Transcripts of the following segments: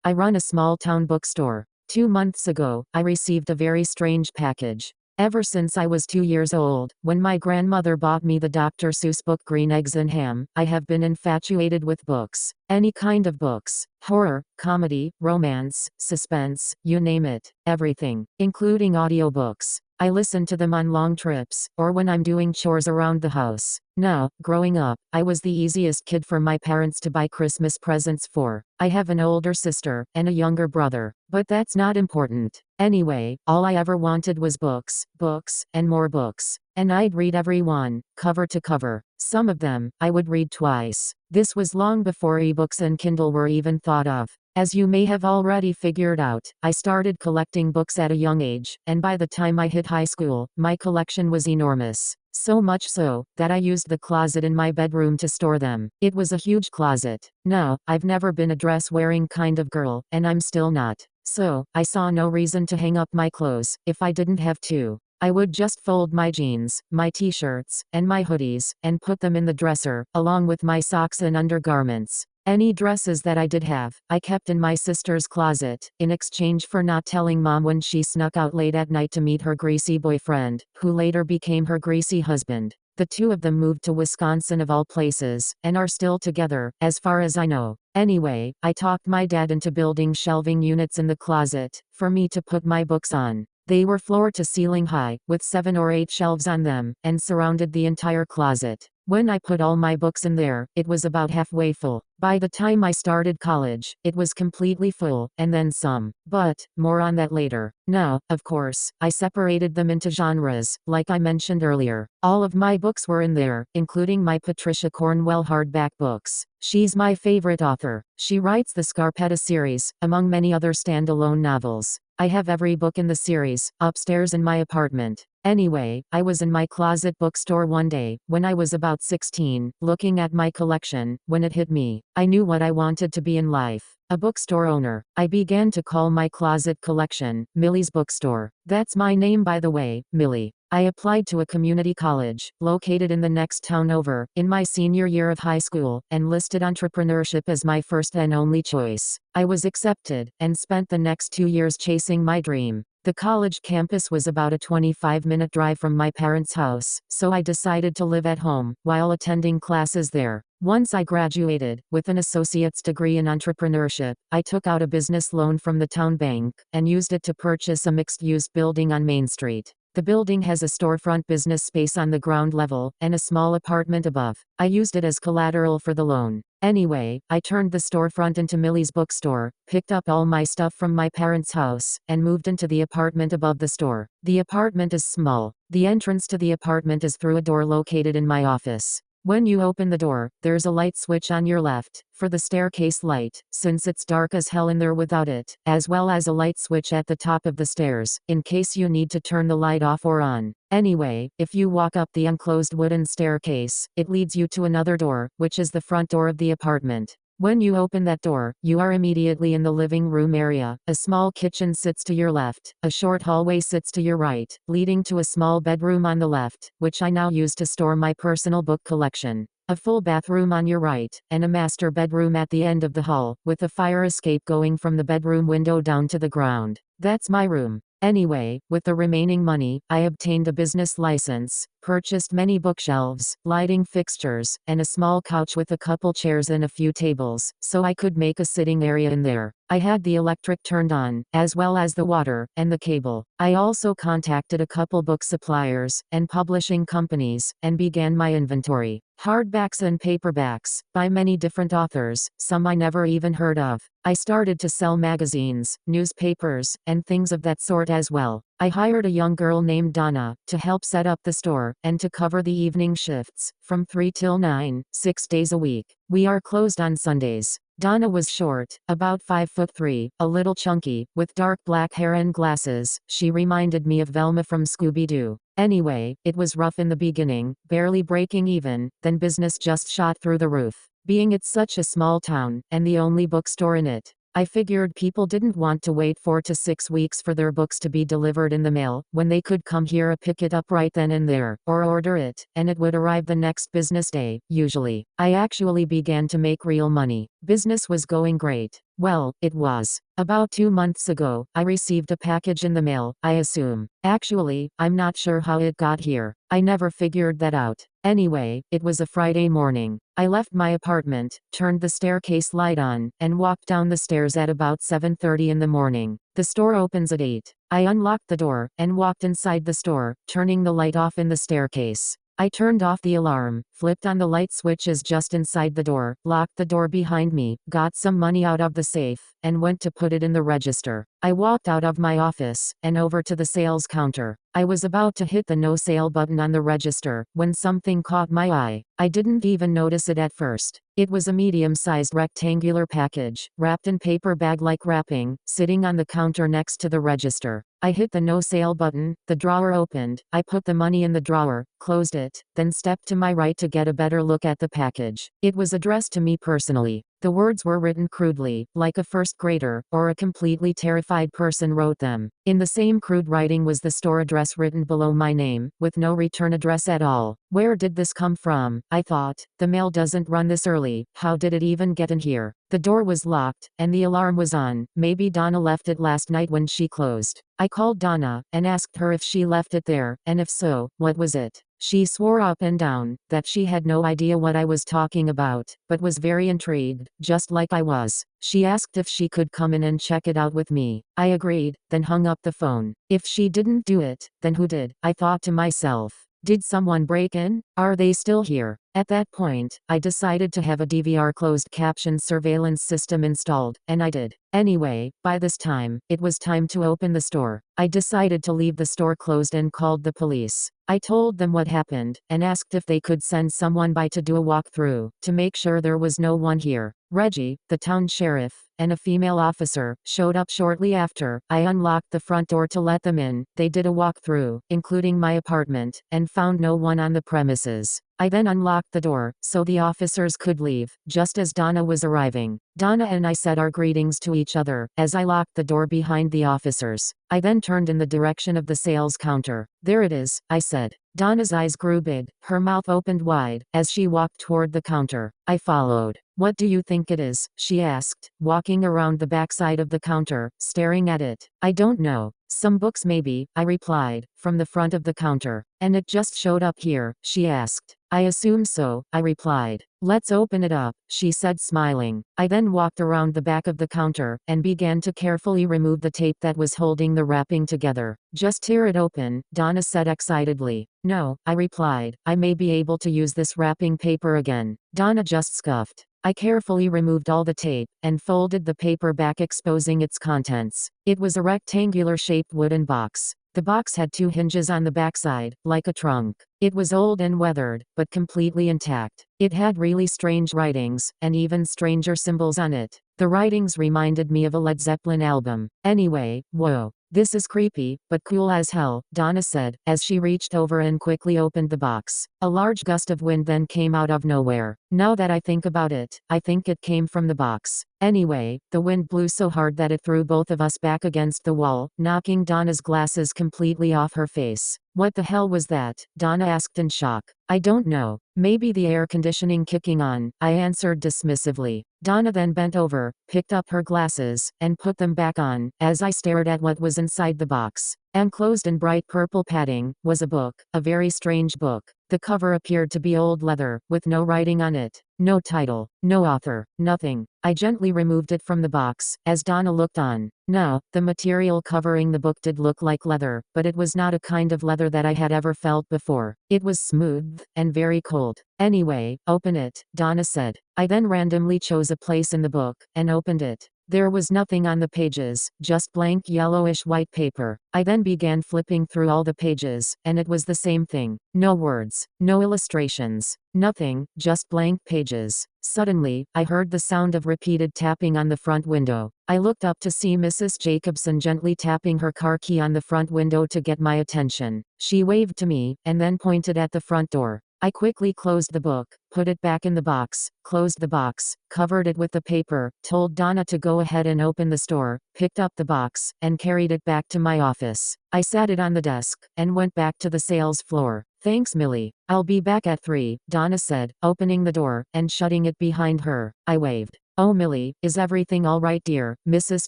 I run a small town bookstore. 2 months ago, I received a very strange package. Ever since I was 2 years old, when my grandmother bought me the Dr. Seuss book Green Eggs and Ham, I have been infatuated with books. Any kind of books. Horror, comedy, romance, suspense, you name it. Everything. Including audiobooks. I listen to them on long trips, or when I'm doing chores around the house. Now, growing up, I was the easiest kid for my parents to buy Christmas presents for. I have an older sister, and a younger brother. But that's not important. Anyway, all I ever wanted was books, and more books. And I'd read every one, cover to cover. Some of them, I would read twice. This was long before ebooks and Kindle were even thought of. As you may have already figured out, I started collecting books at a young age, and by the time I hit high school, my collection was enormous. So much so, that I used the closet in my bedroom to store them. It was a huge closet. Now, I've never been a dress-wearing kind of girl, and I'm still not. So, I saw no reason to hang up my clothes, if I didn't have to. I would just fold my jeans, my t-shirts, and my hoodies, and put them in the dresser, along with my socks and undergarments. Any dresses that I did have, I kept in my sister's closet, in exchange for not telling mom when she snuck out late at night to meet her greasy boyfriend, who later became her greasy husband. The two of them moved to Wisconsin of all places, and are still together, as far as I know. Anyway, I talked my dad into building shelving units in the closet, for me to put my books on. They were floor to ceiling high, with 7 or 8 shelves on them, and surrounded the entire closet. When I put all my books in there, it was about halfway full. By the time I started college, it was completely full, and then some. But, more on that later. Now, of course, I separated them into genres, like I mentioned earlier. All of my books were in there, including my Patricia Cornwell hardback books. She's my favorite author. She writes the Scarpetta series, among many other standalone novels. I have every book in the series, upstairs in my apartment. Anyway, I was in my closet bookstore one day, when I was about 16, looking at my collection, when it hit me. I knew what I wanted to be in life. A bookstore owner. I began to call my closet collection, Millie's Bookstore. That's my name, by the way, Millie. I applied to a community college, located in the next town over, in my senior year of high school, and listed entrepreneurship as my first and only choice. I was accepted, and spent the next 2 years chasing my dream. The college campus was about a 25-minute drive from my parents' house, so I decided to live at home, while attending classes there. Once I graduated, with an associate's degree in entrepreneurship, I took out a business loan from the town bank, and used it to purchase a mixed-use building on Main Street. The building has a storefront business space on the ground level, and a small apartment above. I used it as collateral for the loan. Anyway, I turned the storefront into Millie's Bookstore, picked up all my stuff from my parents' house, and moved into the apartment above the store. The apartment is small. The entrance to the apartment is through a door located in my office. When you open the door, there's a light switch on your left, for the staircase light, since it's dark as hell in there without it, as well as a light switch at the top of the stairs, in case you need to turn the light off or on. Anyway, if you walk up the enclosed wooden staircase, it leads you to another door, which is the front door of the apartment. When you open that door, you are immediately in the living room area. A small kitchen sits to your left, a short hallway sits to your right, leading to a small bedroom on the left, which I now use to store my personal book collection. A full bathroom on your right, and a master bedroom at the end of the hall, with a fire escape going from the bedroom window down to the ground. That's my room. Anyway, with the remaining money, I obtained a business license, purchased many bookshelves, lighting fixtures, and a small couch with a couple chairs and a few tables, so I could make a sitting area in there. I had the electric turned on, as well as the water, and the cable. I also contacted a couple book suppliers, and publishing companies, and began my inventory. Hardbacks and paperbacks, by many different authors, some I never even heard of. I started to sell magazines, newspapers, and things of that sort as well. I hired a young girl named Donna, to help set up the store, and to cover the evening shifts, from 3 till 9, 6 days a week. We are closed on Sundays. Donna was short, about 5'3", a little chunky, with dark black hair and glasses. She reminded me of Velma from Scooby-Doo. Anyway, it was rough in the beginning, barely breaking even, then business just shot through the roof. Being it's such a small town, and the only bookstore in it, I figured people didn't want to wait 4 to 6 weeks for their books to be delivered in the mail, when they could come here and pick it up right then and there, or order it, and it would arrive the next business day, usually. I actually began to make real money. Business was going great. Well, it was. About 2 months ago, I received a package in the mail, I assume. Actually, I'm not sure how it got here. I never figured that out. Anyway, it was a Friday morning. I left my apartment, turned the staircase light on, and walked down the stairs at about 7:30 in the morning. The store opens at 8. I unlocked the door, and walked inside the store, turning the light off in the staircase. I turned off the alarm, flipped on the light switches just inside the door, locked the door behind me, got some money out of the safe, and went to put it in the register. I walked out of my office, and over to the sales counter. I was about to hit the no sale button on the register, when something caught my eye. I didn't even notice it at first. It was a medium-sized rectangular package, wrapped in paper bag-like wrapping, sitting on the counter next to the register. I hit the no sale button, the drawer opened, I put the money in the drawer, closed it, then stepped to my right to get a better look at the package. It was addressed to me personally. The words were written crudely, like a first grader, or a completely terrified person wrote them. In the same crude writing was the store address written below my name, with no return address at all. Where did this come from? I thought. The mail doesn't run this early, how did it even get in here? The door was locked, and the alarm was on. Maybe Donna left it last night when she closed. I called Donna, and asked her if she left it there, and if so, what was it? She swore up and down that she had no idea what I was talking about, but was very intrigued, just like I was. She asked if she could come in and check it out with me. I agreed, then hung up the phone. If she didn't do it, then who did? I thought to myself. Did someone break in? Are they still here? At that point, I decided to have a DVR closed caption surveillance system installed, and I did. Anyway, by this time, it was time to open the store. I decided to leave the store closed and called the police. I told them what happened, and asked if they could send someone by to do a walkthrough, to make sure there was no one here. Reggie, the town sheriff, and a female officer, showed up shortly after. I unlocked the front door to let them in. They did a walkthrough, including my apartment, and found no one on the premises. I then unlocked the door, so the officers could leave, just as Donna was arriving. Donna and I said our greetings to each other, as I locked the door behind the officers. I then turned in the direction of the sales counter. There it is, I said. Donna's eyes grew big, her mouth opened wide, as she walked toward the counter. I followed. What do you think it is? She asked, walking around the backside of the counter, staring at it. I don't know. Some books maybe, I replied, from the front of the counter. And it just showed up here, she asked. I assume so, I replied. Let's open it up, she said smiling. I then walked around the back of the counter, and began to carefully remove the tape that was holding the wrapping together. Just tear it open, Donna said excitedly. No, I replied. I may be able to use this wrapping paper again. Donna just scoffed. I carefully removed all the tape, and folded the paper back, exposing its contents. It was a rectangular-shaped wooden box. The box had 2 hinges on the backside, like a trunk. It was old and weathered, but completely intact. It had really strange writings, and even stranger symbols on it. The writings reminded me of a Led Zeppelin album. Anyway, whoa. This is creepy, but cool as hell, Donna said, as she reached over and quickly opened the box. A large gust of wind then came out of nowhere. Now that I think about it, I think it came from the box. Anyway, the wind blew so hard that it threw both of us back against the wall, knocking Donna's glasses completely off her face. What the hell was that? Donna asked in shock. I don't know. Maybe the air conditioning kicking on, I answered dismissively. Donna then bent over, picked up her glasses, and put them back on, as I stared at what was inside the box. Enclosed in bright purple padding, was a book, a very strange book. The cover appeared to be old leather, with no writing on it. No title, no author, nothing. I gently removed it from the box, as Donna looked on. Now, the material covering the book did look like leather, but it was not a kind of leather that I had ever felt before. It was smooth, and very cold. Anyway, open it, Donna said. I then randomly chose a place in the book, and opened it. There was nothing on the pages, just blank yellowish white paper. I then began flipping through all the pages, and it was the same thing. No words, no illustrations, nothing, just blank pages. Suddenly, I heard the sound of repeated tapping on the front window. I looked up to see Mrs. Jacobson gently tapping her car key on the front window to get my attention. She waved to me, and then pointed at the front door. I quickly closed the book, put it back in the box, closed the box, covered it with the paper, told Donna to go ahead and open the store, picked up the box, and carried it back to my office. I sat it on the desk, and went back to the sales floor. Thanks, Millie. I'll be back at 3, Donna said, opening the door, and shutting it behind her. I waved. "Oh Millie, is everything all right dear?" Mrs.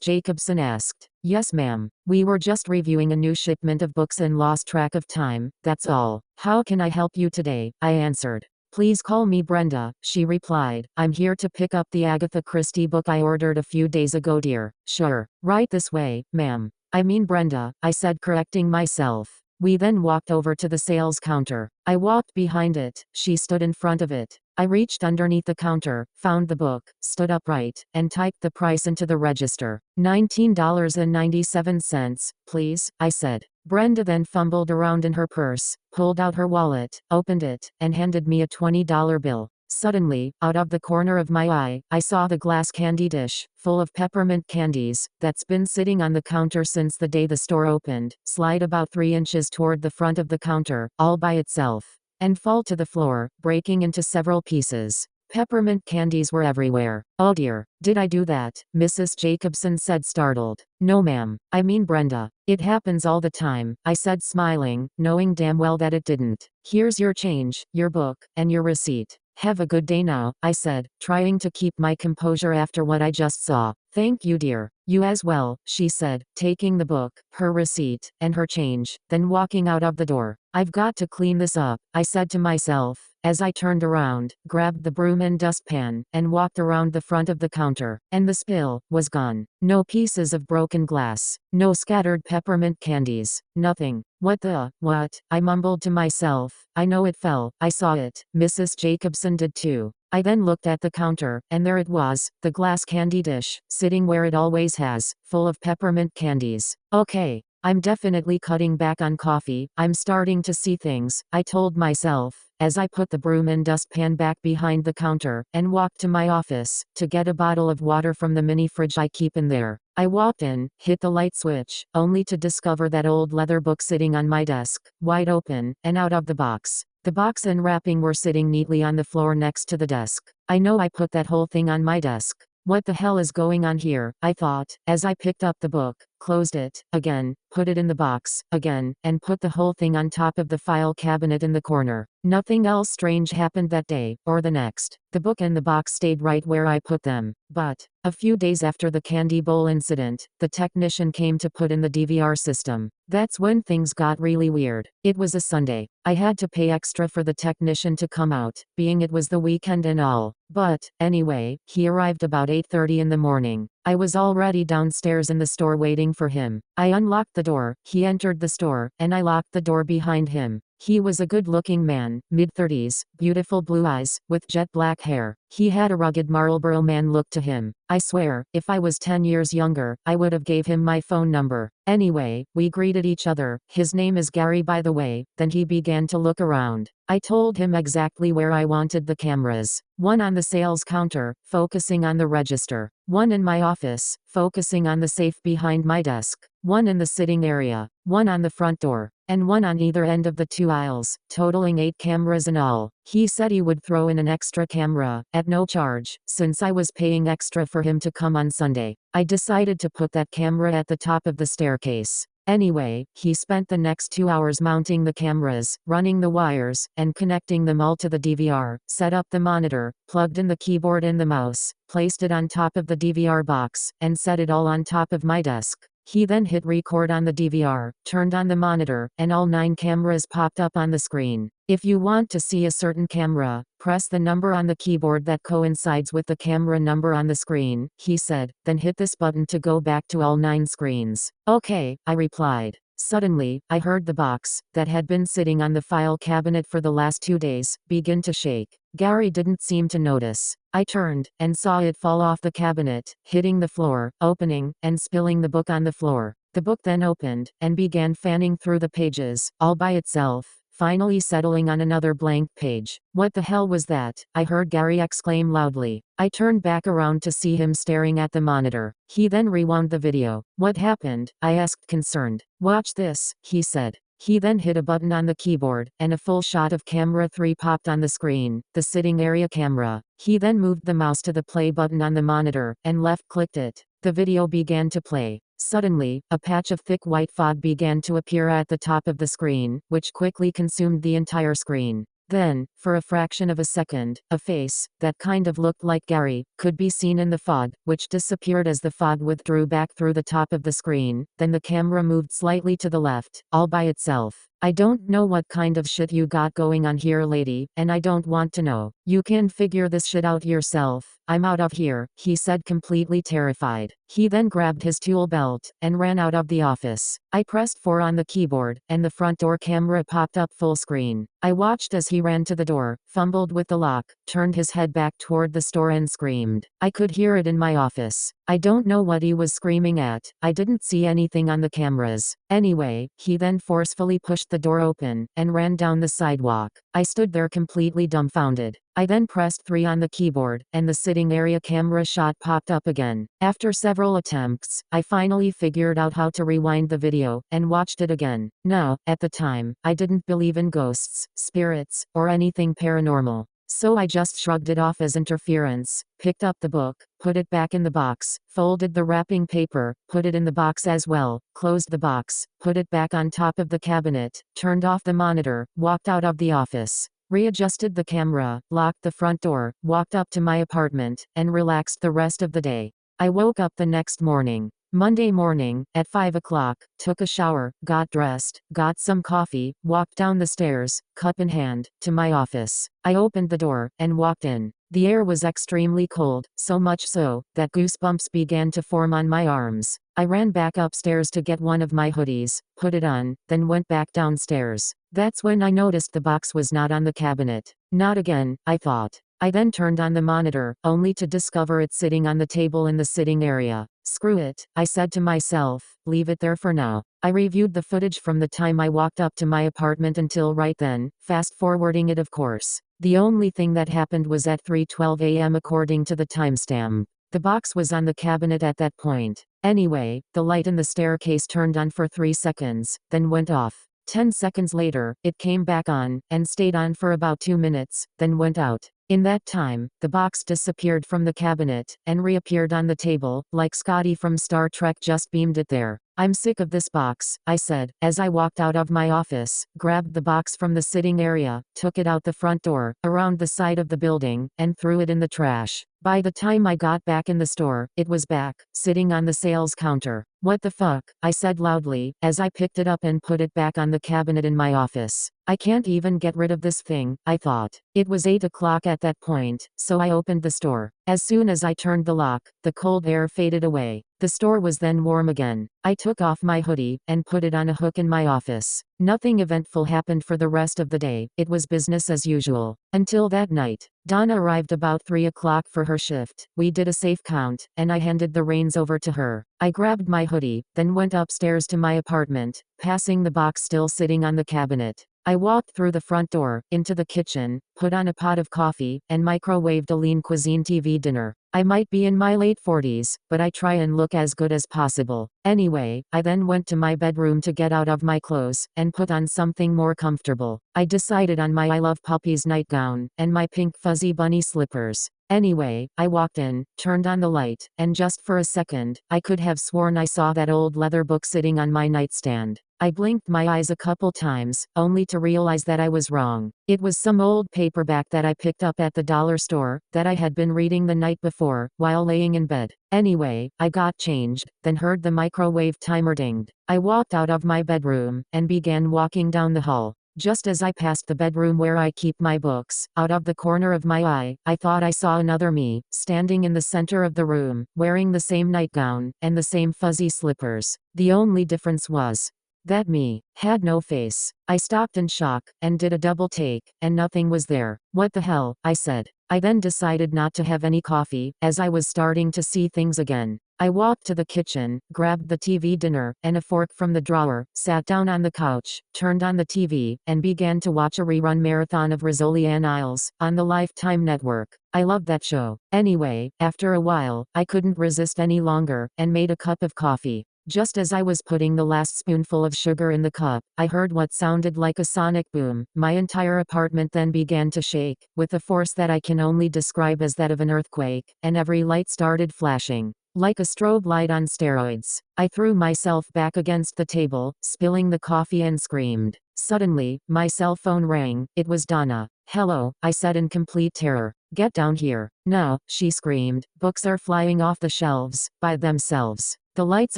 Jacobson asked. "Yes ma'am. We were just reviewing a new shipment of books and lost track of time, that's all. How can I help you today?" I answered. "Please call me Brenda," she replied. "I'm here to pick up the Agatha Christie book I ordered a few days ago dear." "Sure. Right this way, ma'am." "I mean Brenda," I said, correcting myself. We then walked over to the sales counter. I walked behind it, she stood in front of it. I reached underneath the counter, found the book, stood upright, and typed the price into the register. $19.97, please, I said. Brenda then fumbled around in her purse, pulled out her wallet, opened it, and handed me a $20 bill. Suddenly, out of the corner of my eye, I saw the glass candy dish, full of peppermint candies, that's been sitting on the counter since the day the store opened, slide about 3 inches toward the front of the counter, all by itself, and fall to the floor, breaking into several pieces. Peppermint candies were everywhere. "Oh dear, did I do that?" Mrs. Jacobson said, startled. "No ma'am, I mean Brenda. It happens all the time," I said, smiling, knowing damn well that it didn't. "Here's your change, your book, and your receipt. Have a good day now," I said, trying to keep my composure after what I just saw. "Thank you dear. You as well," she said, taking the book, her receipt, and her change, then walking out of the door. "I've got to clean this up," I said to myself, as I turned around, grabbed the broom and dustpan, and walked around the front of the counter, and the spill was gone. No pieces of broken glass, no scattered peppermint candies, nothing. What? I mumbled to myself. I know it fell, I saw it. Mrs. Jacobson did too. I then looked at the counter, and there it was, the glass candy dish, sitting where it always has, full of peppermint candies. Okay, I'm definitely cutting back on coffee. I'm starting to see things, I told myself, as I put the broom and dustpan back behind the counter, and walked to my office, to get a bottle of water from the mini fridge I keep in there. I walked in, hit the light switch, only to discover that old leather book sitting on my desk, wide open, and out of the box. The box and wrapping were sitting neatly on the floor next to the desk. I know I put that whole thing on my desk. What the hell is going on here, I thought, as I picked up the book, closed it, again, put it in the box, again, and put the whole thing on top of the file cabinet in the corner. Nothing else strange happened that day, or the next. The book and the box stayed right where I put them. But, a few days after the candy bowl incident, the technician came to put in the DVR system. That's when things got really weird. It was a Sunday. I had to pay extra for the technician to come out, being it was the weekend and all. But, anyway, he arrived about 8:30 in the morning. I was already downstairs in the store waiting for him. I unlocked the door, he entered the store, and I locked the door behind him. He was a good-looking man, mid-30s, beautiful blue eyes, with jet black hair. He had a rugged Marlboro man look to him. I swear, if I was 10 years younger, I would have gave him my phone number. Anyway, we greeted each other. "His name is Gary by the way." Then he began to look around. I told him exactly where I wanted the cameras. One on the sales counter, focusing on the register. One in my office, focusing on the safe behind my desk. One in the sitting area. One on the front door. And one on either end of the 2 aisles, totaling 8 cameras in all. He said he would throw in an extra camera, at no charge, since I was paying extra for him to come on Sunday. I decided to put that camera at the top of the staircase. Anyway, he spent the next 2 hours mounting the cameras, running the wires, and connecting them all to the DVR, set up the monitor, plugged in the keyboard and the mouse, placed it on top of the DVR box, and set it all on top of my desk. He then hit record on the DVR, turned on the monitor, and all 9 cameras popped up on the screen. If you want to see a certain camera, press the number on the keyboard that coincides with the camera number on the screen, he said, then hit this button to go back to all 9 screens. Okay, I replied. Suddenly, I heard the box, that had been sitting on the file cabinet for the last 2 days, begin to shake. Gary didn't seem to notice. I turned, and saw it fall off the cabinet, hitting the floor, opening, and spilling the book on the floor. The book then opened, and began fanning through the pages, all by itself, finally settling on another blank page. "What the hell was that?" I heard Gary exclaim loudly. I turned back around to see him staring at the monitor. He then rewound the video. "What happened?" I asked, concerned. "Watch this," he said. He then hit a button on the keyboard, and a full shot of camera 3 popped on the screen, the sitting area camera. He then moved the mouse to the play button on the monitor, and left-clicked it. The video began to play. Suddenly, a patch of thick white fog began to appear at the top of the screen, which quickly consumed the entire screen. Then, for a fraction of a second, a face, that kind of looked like Gary, could be seen in the fog, which disappeared as the fog withdrew back through the top of the screen. Then the camera moved slightly to the left, all by itself. I don't know what kind of shit you got going on here, lady, and I don't want to know. You can figure this shit out yourself. I'm out of here, he said, completely terrified. He then grabbed his tool belt and ran out of the office. I pressed 4 on the keyboard, and the front door camera popped up full screen. I watched as he ran to the door, fumbled with the lock, turned his head back toward the store and screamed. I could hear it in my office. I don't know what he was screaming at. I didn't see anything on the cameras. Anyway, he then forcefully pushed the door open and ran down the sidewalk. I stood there completely dumbfounded. I then pressed 3 on the keyboard, and the sitting area camera shot popped up again. After several attempts, I finally figured out how to rewind the video and watched it again. Now, at the time, I didn't believe in ghosts, spirits, or anything paranormal. So I just shrugged it off as interference, picked up the book, put it back in the box, folded the wrapping paper, put it in the box as well, closed the box, put it back on top of the cabinet, turned off the monitor, walked out of the office, readjusted the camera, locked the front door, walked up to my apartment, and relaxed the rest of the day. I woke up the next morning. Monday morning, at 5 o'clock, took a shower, got dressed, got some coffee, walked down the stairs, cup in hand, to my office. I opened the door, and walked in. The air was extremely cold, so much so, that goosebumps began to form on my arms. I ran back upstairs to get one of my hoodies, put it on, then went back downstairs. That's when I noticed the box was not on the cabinet. Not again, I thought. I then turned on the monitor, only to discover it sitting on the table in the sitting area. Screw it, I said to myself, leave it there for now. I reviewed the footage from the time I walked up to my apartment until right then, fast forwarding it of course. The only thing that happened was at 3:12 a.m. according to the timestamp. The box was on the cabinet at that point. Anyway, the light in the staircase turned on for 3 seconds, then went off. 10 seconds later, it came back on, and stayed on for about 2 minutes, then went out. In that time, the box disappeared from the cabinet, and reappeared on the table, like Scotty from Star Trek just beamed it there. I'm sick of this box, I said, as I walked out of my office, grabbed the box from the sitting area, took it out the front door, around the side of the building, and threw it in the trash. By the time I got back in the store, it was back, sitting on the sales counter. What the fuck, I said loudly, as I picked it up and put it back on the cabinet in my office. I can't even get rid of this thing, I thought. It was 8 o'clock at that point, so I opened the store. As soon as I turned the lock, the cold air faded away. The store was then warm again. I took off my hoodie, and put it on a hook in my office. Nothing eventful happened for the rest of the day. It was business as usual. Until that night. Donna arrived about 3 o'clock for her shift. We did a safe count, and I handed the reins over to her. I grabbed my hoodie, then went upstairs to my apartment, passing the box still sitting on the cabinet. I walked through the front door, into the kitchen, put on a pot of coffee, and microwaved a Lean Cuisine TV dinner. I might be in my late 40s, but I try and look as good as possible. Anyway, I then went to my bedroom to get out of my clothes, and put on something more comfortable. I decided on my I Love Puppies nightgown, and my pink fuzzy bunny slippers. Anyway, I walked in, turned on the light, and just for a second, I could have sworn I saw that old leather book sitting on my nightstand. I blinked my eyes a couple times, only to realize that I was wrong. It was some old paperback that I picked up at the dollar store, that I had been reading the night before, while laying in bed. Anyway, I got changed, then heard the microwave timer dinged. I walked out of my bedroom, and began walking down the hall. Just as I passed the bedroom where I keep my books, out of the corner of my eye, I thought I saw another me, standing in the center of the room, wearing the same nightgown, and the same fuzzy slippers. The only difference was that me had no face. I stopped in shock, and did a double take, and nothing was there. What the hell, I said. I then decided not to have any coffee, as I was starting to see things again. I walked to the kitchen, grabbed the TV dinner, and a fork from the drawer, sat down on the couch, turned on the TV, and began to watch a rerun marathon of Rizzoli and Isles, on the Lifetime network. I loved that show. Anyway, after a while, I couldn't resist any longer, and made a cup of coffee. Just as I was putting the last spoonful of sugar in the cup, I heard what sounded like a sonic boom. My entire apartment then began to shake, with a force that I can only describe as that of an earthquake, and every light started flashing. Like a strobe light on steroids. I threw myself back against the table, spilling the coffee, and screamed. Suddenly, my cell phone rang. It was Donna. "Hello," I said in complete terror. "Get down here." "No," she screamed. "Books are flying off the shelves, by themselves. The lights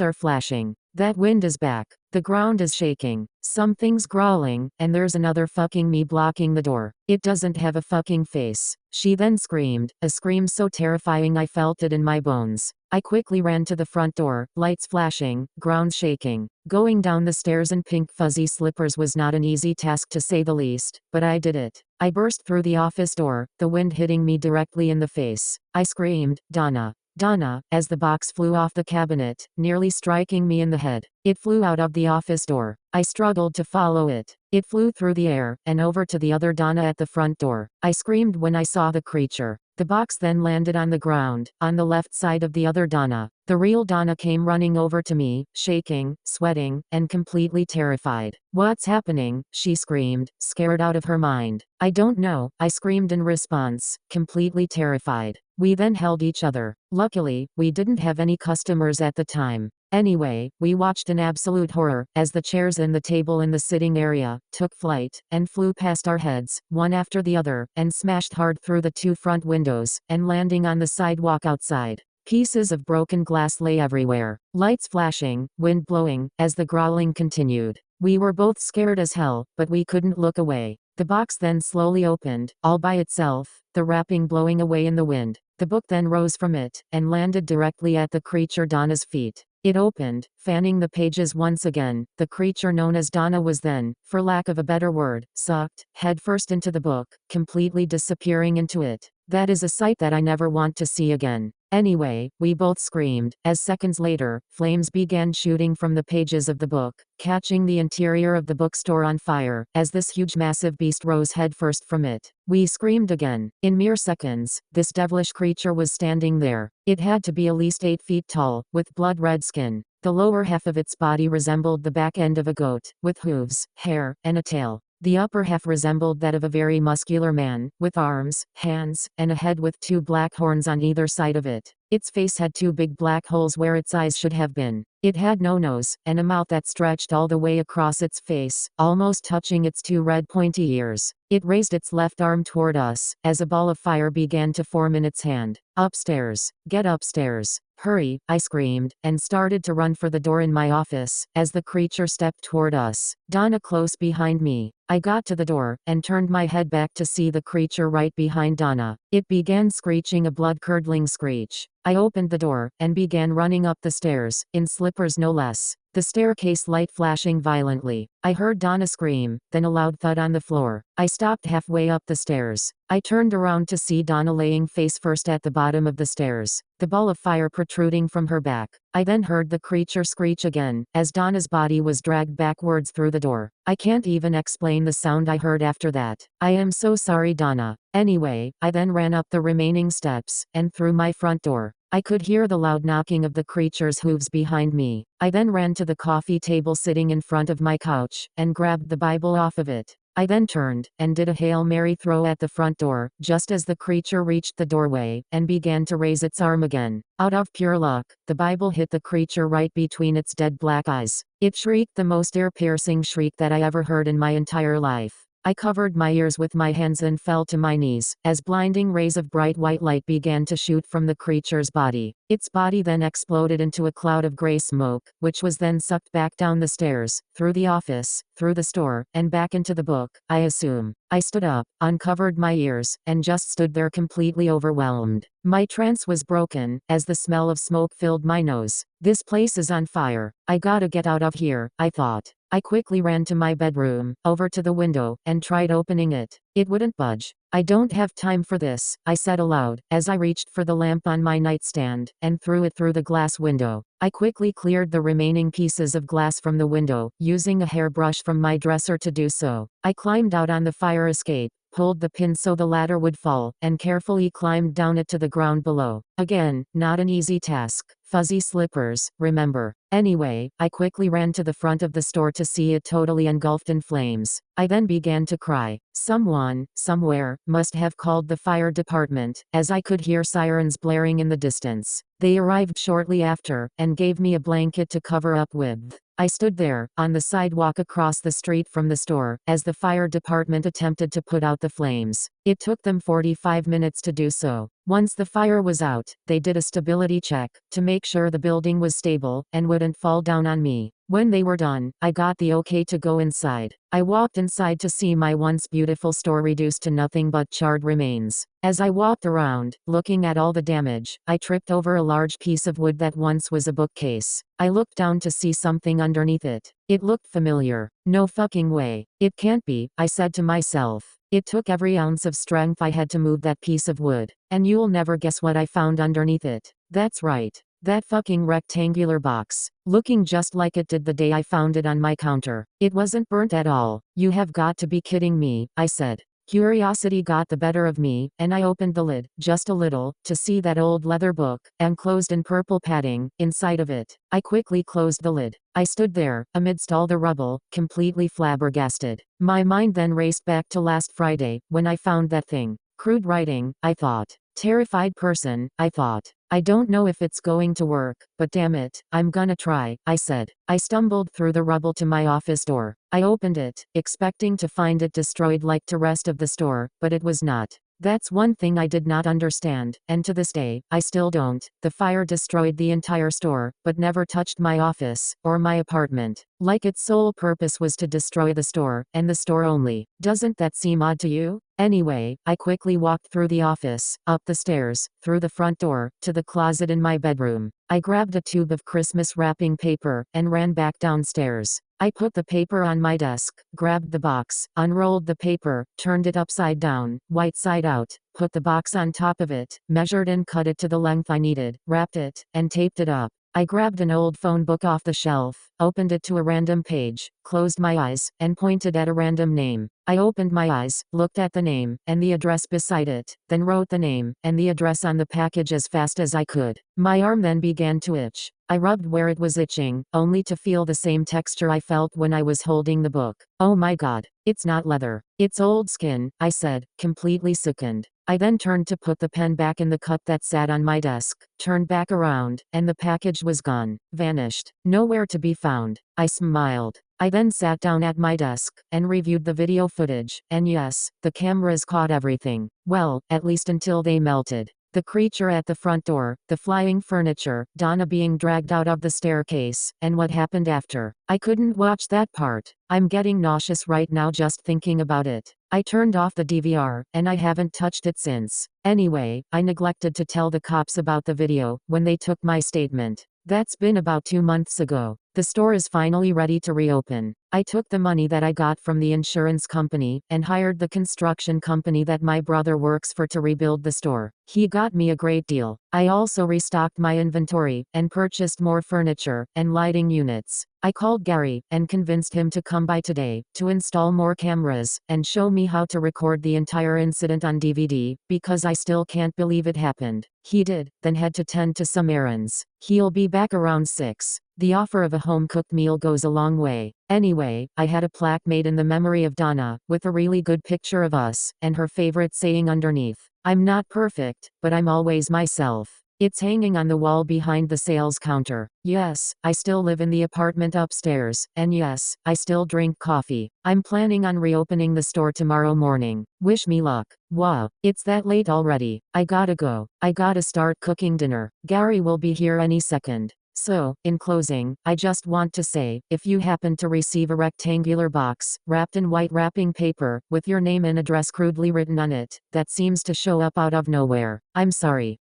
are flashing. That wind is back. The ground is shaking. Something's growling, and there's another fucking me blocking the door. It doesn't have a fucking face." She then screamed, a scream so terrifying I felt it in my bones. I quickly ran to the front door, lights flashing, ground shaking. Going down the stairs in pink fuzzy slippers was not an easy task to say the least, but I did it. I burst through the office door, the wind hitting me directly in the face. I screamed, "Donna! Donna," as the box flew off the cabinet, nearly striking me in the head. It flew out of the office door. I struggled to follow it. It flew through the air, and over to the other Donna at the front door. I screamed when I saw the creature. The box then landed on the ground, on the left side of the other Donna. The real Donna came running over to me, shaking, sweating, and completely terrified. "What's happening?" she screamed, scared out of her mind. "I don't know," I screamed in response, completely terrified. We then held each other. Luckily, we didn't have any customers at the time. Anyway, we watched in absolute horror, as the chairs and the table in the sitting area took flight, and flew past our heads, one after the other, and smashed hard through the two front windows, and landing on the sidewalk outside. Pieces of broken glass lay everywhere. Lights flashing, wind blowing, as the growling continued. We were both scared as hell, but we couldn't look away. The box then slowly opened, all by itself, the wrapping blowing away in the wind. The book then rose from it, and landed directly at the creature Donna's feet. It opened, fanning the pages once again. The creature known as Donna was then, for lack of a better word, sucked headfirst into the book, completely disappearing into it. That is a sight that I never want to see again. Anyway, we both screamed, as seconds later, flames began shooting from the pages of the book, catching the interior of the bookstore on fire, as this huge massive beast rose headfirst from it. We screamed again. In mere seconds, this devilish creature was standing there. It had to be at least 8 feet tall, with blood-red skin. The lower half of its body resembled the back end of a goat, with hooves, hair, and a tail. The upper half resembled that of a very muscular man, with arms, hands, and a head with 2 black horns on either side of it. Its face had 2 big black holes where its eyes should have been. It had no nose, and a mouth that stretched all the way across its face, almost touching its 2 red pointy ears. It raised its left arm toward us, as a ball of fire began to form in its hand. "Upstairs! Get upstairs! Hurry!" I screamed, and started to run for the door in my office, as the creature stepped toward us. Donna close behind me. I got to the door, and turned my head back to see the creature right behind Donna. It began screeching a blood-curdling screech. I opened the door, and began running up the stairs, in slippers no less. The staircase light flashing violently. I heard Donna scream, then a loud thud on the floor. I stopped halfway up the stairs. I turned around to see Donna laying face first at the bottom of the stairs, the ball of fire protruding from her back. I then heard the creature screech again, as Donna's body was dragged backwards through the door. I can't even explain the sound I heard after that. I am so sorry, Donna. Anyway, I then ran up the remaining steps, and through my front door. I could hear the loud knocking of the creature's hooves behind me. I then ran to the coffee table sitting in front of my couch, and grabbed the Bible off of it. I then turned, and did a Hail Mary throw at the front door, just as the creature reached the doorway, and began to raise its arm again. Out of pure luck, the Bible hit the creature right between its dead black eyes. It shrieked the most ear-piercing shriek that I ever heard in my entire life. I covered my ears with my hands and fell to my knees, as blinding rays of bright white light began to shoot from the creature's body. Its body then exploded into a cloud of gray smoke, which was then sucked back down the stairs, through the office, through the store, and back into the book, I assume. I stood up, uncovered my ears, and just stood there completely overwhelmed. My trance was broken, as the smell of smoke filled my nose. This place is on fire. I gotta get out of here, I thought. I quickly ran to my bedroom, over to the window, and tried opening it. It wouldn't budge. I don't have time for this, I said aloud, as I reached for the lamp on my nightstand, and threw it through the glass window. I quickly cleared the remaining pieces of glass from the window, using a hairbrush from my dresser to do so. I climbed out on the fire escape, pulled the pin so the ladder would fall, and carefully climbed down it to the ground below. Again, not an easy task. Fuzzy slippers, remember? Anyway, I quickly ran to the front of the store to see it totally engulfed in flames. I then began to cry. Someone, somewhere, must have called the fire department, as I could hear sirens blaring in the distance. They arrived shortly after, and gave me a blanket to cover up with. I stood there, on the sidewalk across the street from the store, as the fire department attempted to put out the flames. It took them 45 minutes to do so. Once the fire was out, they did a stability check, to make sure the building was stable, and wouldn't fall down on me. When they were done, I got the okay to go inside. I walked inside to see my once beautiful store reduced to nothing but charred remains. As I walked around, looking at all the damage, I tripped over a large piece of wood that once was a bookcase. I looked down to see something underneath it. It looked familiar. No fucking way. It can't be, I said to myself. It took every ounce of strength I had to move that piece of wood. And you'll never guess what I found underneath it. That's right. That fucking rectangular box. Looking just like it did the day I found it on my counter. It wasn't burnt at all. You have got to be kidding me, I said. Curiosity got the better of me, and I opened the lid, just a little, to see that old leather book, enclosed in purple padding, inside of it. I quickly closed the lid. I stood there, amidst all the rubble, completely flabbergasted. My mind then raced back to last Friday, when I found that thing. Crude writing, I thought. Terrified person, I thought. I don't know if it's going to work, but damn it, I'm gonna try, I said. I stumbled through the rubble to my office door. I opened it, expecting to find it destroyed like the rest of the store, but it was not. That's one thing I did not understand, and to this day, I still don't. The fire destroyed the entire store, but never touched my office, or my apartment. Like its sole purpose was to destroy the store, and the store only. Doesn't that seem odd to you? Anyway, I quickly walked through the office, up the stairs, through the front door, to the closet in my bedroom. I grabbed a tube of Christmas wrapping paper, and ran back downstairs. I put the paper on my desk, grabbed the box, unrolled the paper, turned it upside down, white side out, put the box on top of it, measured and cut it to the length I needed, wrapped it, and taped it up. I grabbed an old phone book off the shelf, opened it to a random page, closed my eyes, and pointed at a random name. I opened my eyes, looked at the name, and the address beside it, then wrote the name, and the address on the package as fast as I could. My arm then began to itch. I rubbed where it was itching, only to feel the same texture I felt when I was holding the book. Oh my god. It's not leather. It's old skin, I said, completely sickened. I then turned to put the pen back in the cup that sat on my desk, turned back around, and the package was gone, vanished, nowhere to be found. I smiled. I then sat down at my desk, and reviewed the video footage, and yes, the cameras caught everything. Well, at least until they melted. The creature at the front door, the flying furniture, Donna being dragged out of the staircase, and what happened after. I couldn't watch that part. I'm getting nauseous right now just thinking about it. I turned off the DVR, and I haven't touched it since. Anyway, I neglected to tell the cops about the video, when they took my statement. That's been about 2 months ago. The store is finally ready to reopen. I took the money that I got from the insurance company, and hired the construction company that my brother works for to rebuild the store. He got me a great deal. I also restocked my inventory, and purchased more furniture, and lighting units. I called Gary, and convinced him to come by today, to install more cameras, and show me how to record the entire incident on DVD, because I still can't believe it happened. He did, then had to tend to some errands. He'll be back around 6. The offer of a home-cooked meal goes a long way. Anyway, I had a plaque made in the memory of Donna, with a really good picture of us, and her favorite saying underneath. I'm not perfect, but I'm always myself. It's hanging on the wall behind the sales counter. Yes, I still live in the apartment upstairs, and yes, I still drink coffee. I'm planning on reopening the store tomorrow morning. Wish me luck. Wow, it's that late already. I gotta go. I gotta start cooking dinner. Gary will be here any second. So, in closing, I just want to say, if you happen to receive a rectangular box, wrapped in white wrapping paper, with your name and address crudely written on it, that seems to show up out of nowhere, I'm sorry.